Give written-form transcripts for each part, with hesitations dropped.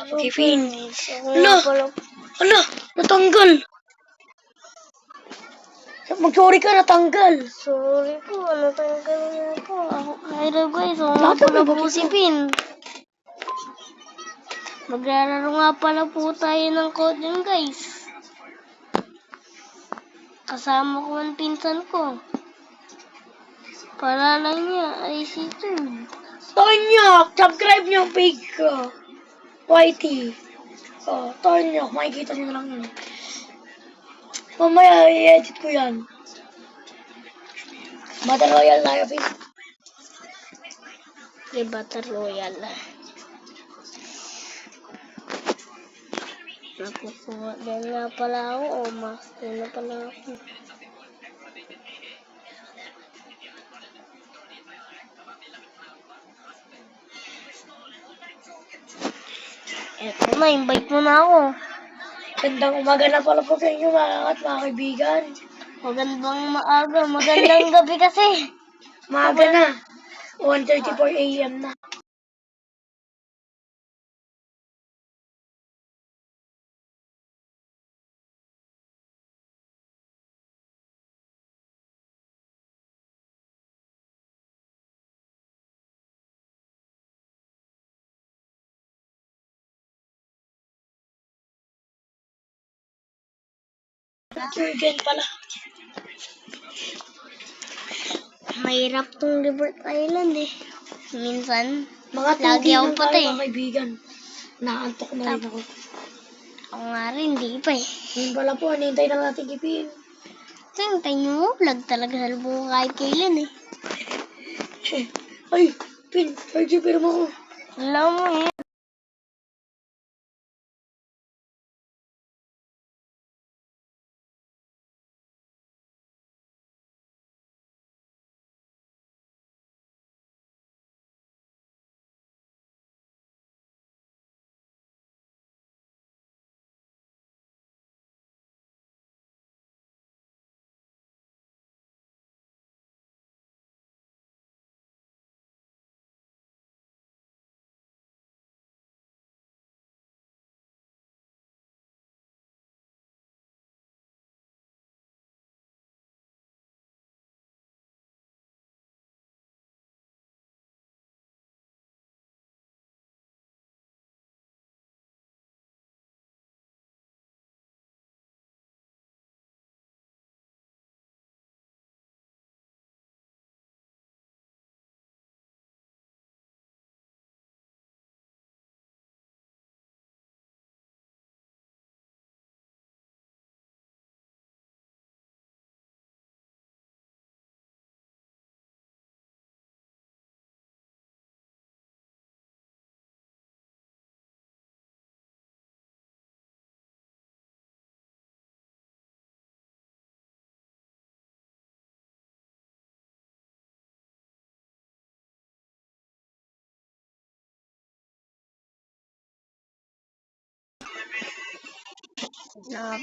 Kevin. Ala, natanggal. Mag-sorry ka, natanggal. Sorry po, natanggal niyo po. Hello guys, nga pala po si Pin. Maglalaro nga pala po tayo ng coding guys. Kasama ko ang pinsan ko. Pangalan niya ay si Turd. Tonyok, subscribe niyo ang page ko. YT. Oh, Tonyok, makikita niyo na lang yun. Mamaya i-edit ko yan. Battle Royale tayo, Pin. Di Battle Royale. Nakukuha din nga pala ako. O, master na pala ako. Eto na, invite mo na ako. Gandang umaga na pala po sa inyo, mga kaibigan. Magandang maaga, magandang gabi kasi. Maaga na. 1:34 AM na. Weekend pala. Mahirap tong Libert Island eh. Minsan, Mga lagi ako tayo, patay. mga kaibigan. Naantok na rin ako. Ako nga rin, di pa eh. Ngayon pala po, hinihintay na natin kipin. Hintay nyo mo, vlog talaga sa buong kahit kailan eh. Ay, Pin, RG, pero mo ko. Alam mo eh.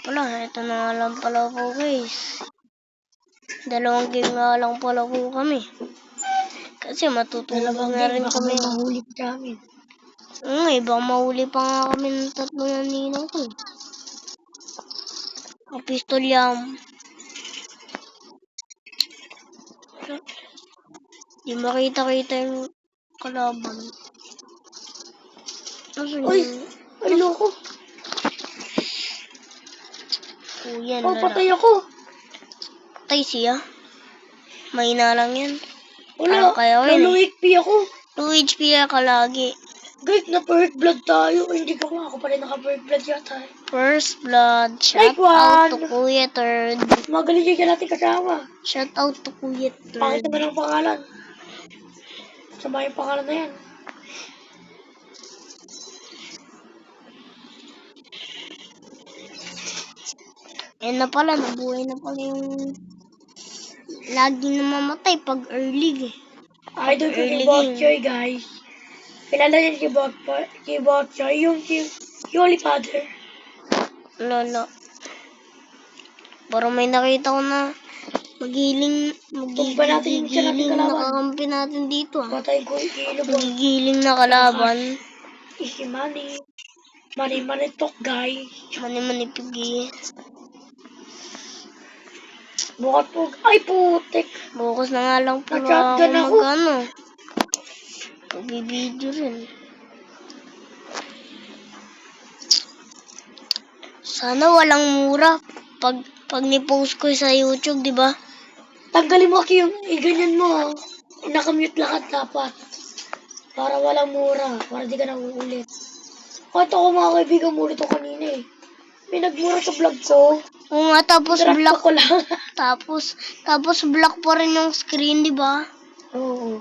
Pala, ito na nga lang pala po guys. 2 game nga lang pala po kami. Kasi matutulog na rin kami. Mahuli pa kami. Ibang mahuli pa nga kami ng 3 na ninang ko. Ang pistol yam. Di makita-kita yung kalaban. Uy, ay loko. Kuya, Oh, patay ako. Patay siya. Mahina lang yan. Wala, Kaya lalong HP ako. 2 HP ka lagi. Guys, na-perfect blood tayo. Ay, hindi ko nga. Ako pa rin naka-perfect blood yata. First blood. Shout Like out to one. Kuya Third. Magaling ka natin kasama. Shout out to Kuya Third. Pangit naman ang pangalan. Sama yung pangalan na yan. Yan na pala, nabuhay na pala yung lagi namamatay pag early eh. Idol ko kay Bokchoy, guys. Kilala niya kay Bokchoy, yung Holy Father. Lolo. Parang may nakita ko na magigiling nakakampi natin dito ah. Patay ko yung kilo. Magigiling na kalaban. Easy money. Mani-manitok, guys. Mani-manipigi. Bukat po. Ay, putik. Bukas na nga lang pala ako Nag-shotgun ako. mag-ano. Magbibideo rin. Sana walang mura. Pag ni-post ko sa YouTube, di ba? Tanggalin mo yung ganyan mo. Nakamute lahat dapat. Para walang mura. Para di ka nauulit. Kahit ako mga kaibigan mo ulit ako kanina eh. May nagmura sa vlog ko. Oo nga, tapos Direct black. ko lang. Tapos black pa rin yung screen, di ba? Oo.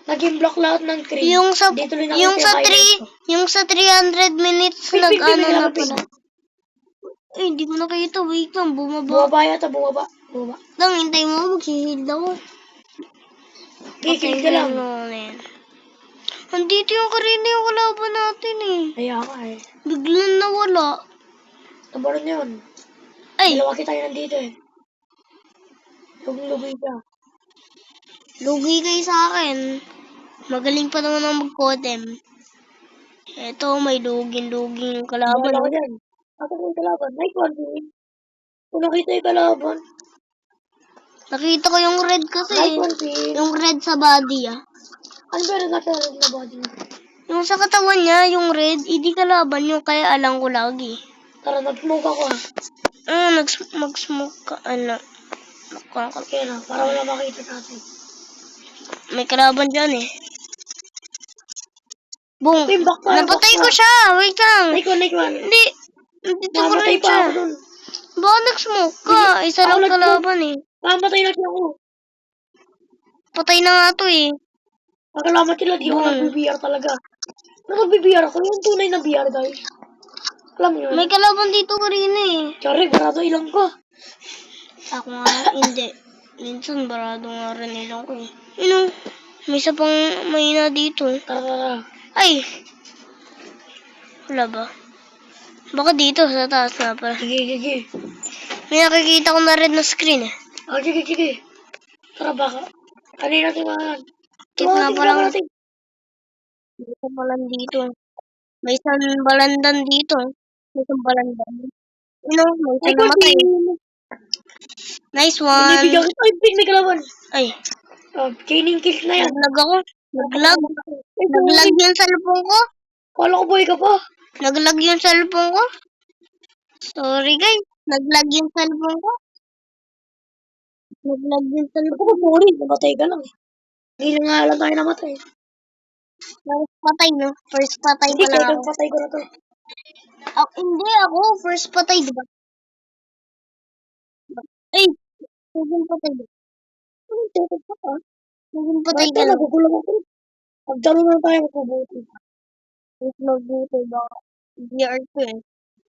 Naging block lahat ng screen. Yung sa Dito rin yung nakita sa yung 3 highlights ko. yung sa 300 minutes Ping, ping, nag-ano ping, na ping. pala. Eh, hindi ko nakita. Wait lang, bumaba. Bumaba yata, bumaba. Lang, hintay mo, mag-heal ako. Kikil ka lang. Andito yung karina yung kalaban natin eh. Kaya ka eh. Biglang nawala. Nabaron yun. Ay, Dalawa kita yun nandito eh. Luging-lugay ka. lugi kayo sa akin. Magaling pa naman ang mag-codem. Eto, may luging-luging yung kalaban. Wala ko dyan. Ako yung kalaban. Ay, Convin. Kung nakita yung kalaban. Nakita ko yung red kasi. Ay, Convin. Yung red sa body ah. Ano ba rin natin na body mo? Yung sa katawan niya, yung red, hindi kalaban yung kaya alam ko lagi. Tara, nag-smoke ako ah. Mag-smoke ka, ano. Kaya na, para wala makita natin. May kalaban dyan eh. Boom! Wait, back tayo, Napatay back ko tayo. siya! Wait lang! Like one. Hindi! Nandito ko Mamatay rin pa siya. ako dun. Baka nag-smoke ka. Isa lang Ako kalaban eh. Mamatay na siya ako. Patay na nga to eh. Nakalamat sila, di ako nag-BBR talaga. Nag-BBR ako, yung tunay na BR guys. Alam mo yun? May kalaban dito kanina eh. Tsari, barado ilang ka. Ako nga, hindi. Minsan barado nga rin ilang ko eh. Yun o, may isa pang mahina dito. Tara. Ay! Wala ba? Baka dito sa taas nga pala. Sige. May nakikita ko na red na screen eh. Sige. Tara baka. Kanina natin mga yan. Tip nga palang natin. may isang balan dito. May isang balandan dito. May isang balandan. Yun o, may isang namatay. Nice one. Binibigyan kita. Ay, may kalaban. Ay, Chaining kills na yan. naglag ako. Naglag yung cellphone ko. Kala ko boy ka pa. Naglag yung cellphone ko. Sorry guys. Naglag yung cellphone ko. Naglag yung cellphone Ako sorry, namatay ka lang. Hindi na nga lang tayo namatay. First patay no? First patay Hindi, pa lang kaya ako. patay ko na to. Hindi ako. First patay diba? Ay! Second patay diba? Tutok pa ka. Second patay Bakit ka lang. nagugulang ako? Pagdalo na tayo mabubuti. Wait, magbuto ba? VR ko eh.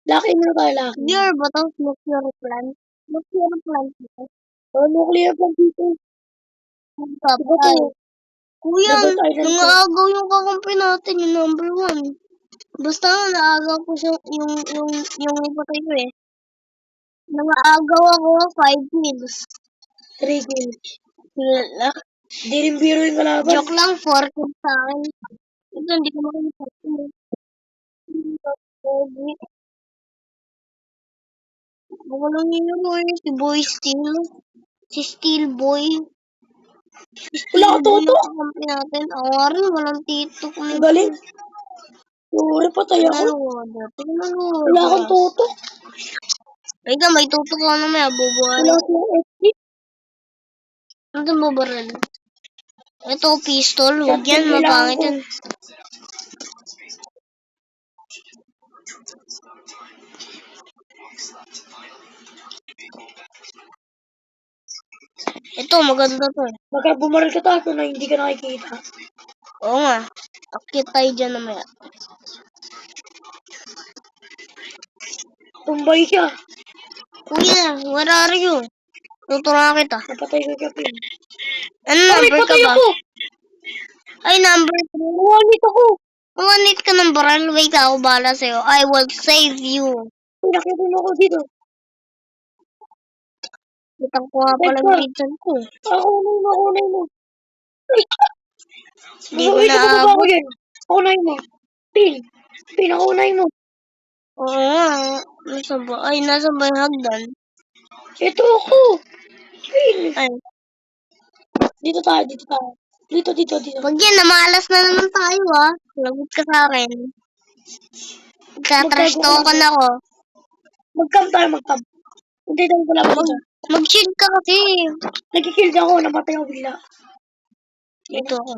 Laki na tayo laki. VR ba to? Nuclear plant? Nuclear plant ba? Nuclear plant dito. Magpapay. Kuya, Dapat island ko. nangaagaw yung kakampi natin, yung number 1. Basta nga, naagaw ko siya, yung ipatay ko eh. Nangaagaw ako, 5 kills. 3 kills. Wala. Di rin biro yung kalaban. Joke lang, 4 kills sa akin. Ito, hindi ko makikita. Ako lang yun, si Boy Steel. Si Steel Boy. Wala ka toto. Yung kakampi natin. Ako nga rin, walang tito. Ang galing. Sorry, patay ako. Wala kang toto. Wait lang, may tutok ko na may abubuhan. Wala kang FP. Ano ba baril? Ito, pistol. Huwag yan, mapangit yan. Ito, maganda to eh. Baka bumaril ka tayo na hindi ka nakikita. Oo nga. Akit tayo dyan namaya. Tumbay siya. Kuya, where are you? Tutura kita. Napatay ko siya, Pin. Ano number ka patay ba? ako. Ay, number 3. Uwanit ako. Umanit ka ng baril. Wait, ako bahala sa'yo. I will save you. Ay, nakita mo ako dito. Kitang ko nga pala Teka. minsan ko. Ako na mo. Hindi ko Wait, na ako baba ko yan. Ako na mo. Pin, ako na mo. Oo nga. Nasaan ba? Ay, nasaan ba yung hagdan? Ito ako. Phil. Ay, Dito tayo, dito tayo. Dito. pag yan, namalas na naman tayo ah. Lagot ka sa akin. Magka-trash Magtago ka talkan lang. ako. Mag-cam tayo, mag-cam. Hindi tayo pala dito. Mag-chill ka kasi. Nagkikill ako, namatay ako bigla. Dito ako.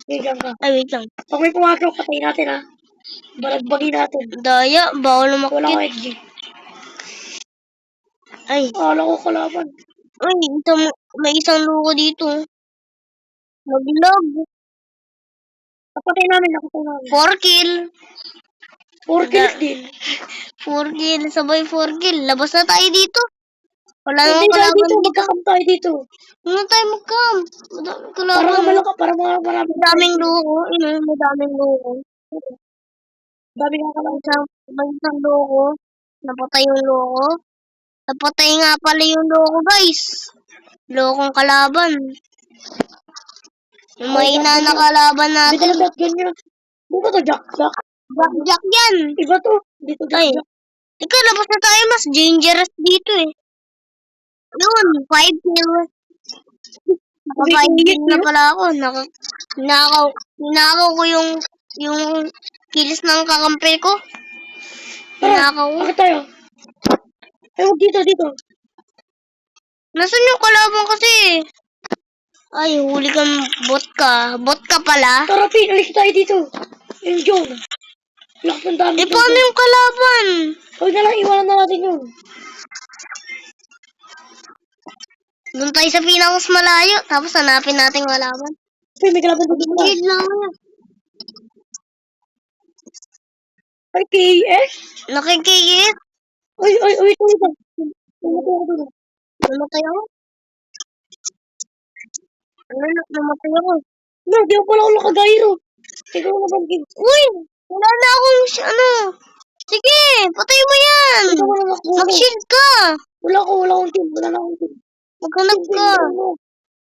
Wait lang ka. Ay, wait lang. Pag may pumasok, patayin natin ha. Balagbagin natin. Daya, bawal Wala ko lumakit. XG. Ay, Akala ko kalaban. ay, may isang luko dito. Naglag. Napatay namin. 4 kill. 4 kills din. 4 kill. Sabay 4 kill. Labas na tayo dito. Wala Hindi namang tayo kalaban dito, dito. magkakam tayo dito. Ano tayo mag-camp? Madaming Para kalaban. malaka, para marami. Madaming luko. Madaming luko. Dami nga kalaban. May isang loko. Napatay yung loko. Napatay nga pala yung loko, guys. Lokong kalaban. Yung mahina na kalaban Dito natin. na shotgun yun. Di ba to Jack? Jack yan. Iba to. Dito Ay. Jack. Teka, labas na tayo. Mas dangerous dito eh. Yun, 5 kill. Naka 5 kill na pala ako. Ninakaw ko yung kills ng kakampi ko. Ninakaw ko. Bakit tayo? Ay, huwag dito. Nasaan yung kalaban kasi? Ay, huli kang bot ka. Bot ka pala. Tara, Pin, alis tayo dito. Yung John. Lakas ng dami. Eh, paano yung kalaban? Huwag na lang, iwanan na natin yun. Doon tayo sa pinakos malayo. Tapos hanapin natin yung kalaban. Pin, may kalaban dito. Hindi lang. Ay, KS? Nakikigit. Ay, ito. Namatay ako. Namatay ako. No, di ako pala ako nakagairo. Ikaw na bangkin. Uy! Wala na akong Sige, patay mo yan. Ikaw na nakuha. Mag-shield ka. Wala akong team. Wala na akong team. Maghanap ka.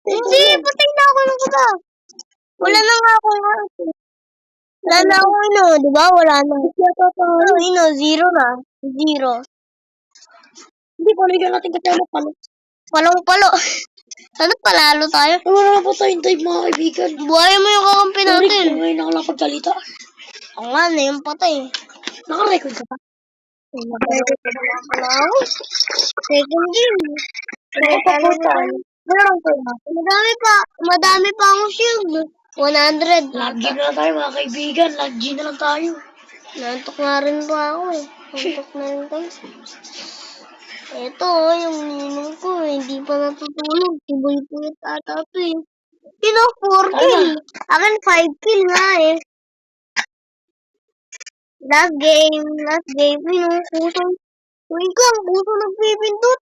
Hindi, patay na ako ng kuda. Wala na nga akong Wala na akong di ba? Wala na. Zero na. Zero. Hindi, paligan natin kasi ano pala. Palong-palo. Sana palalo tayo. Ay, wala na po tayong time, mga kaibigan. Buhay mo yung kakampi Sorry, natin. kung ngayon ako lang pagkalita. Ang nga na yung patay. Naka-record ka pa? Naka-record ka na ako. Second game. Naka-record tayo. Madami pa akong shield. 100. Lagi na lang tayo, mga kaibigan. Lagi na lang tayo. Nantok na rin pa ako eh. Nantok na rin tayo. Ito, yung ninong ko, hindi pa natutulog. Tibay-tibay ata ito eh. 4 kill. Akin 5 kill nga eh. Last game. Puso. Wait lang, puso nagpipindot.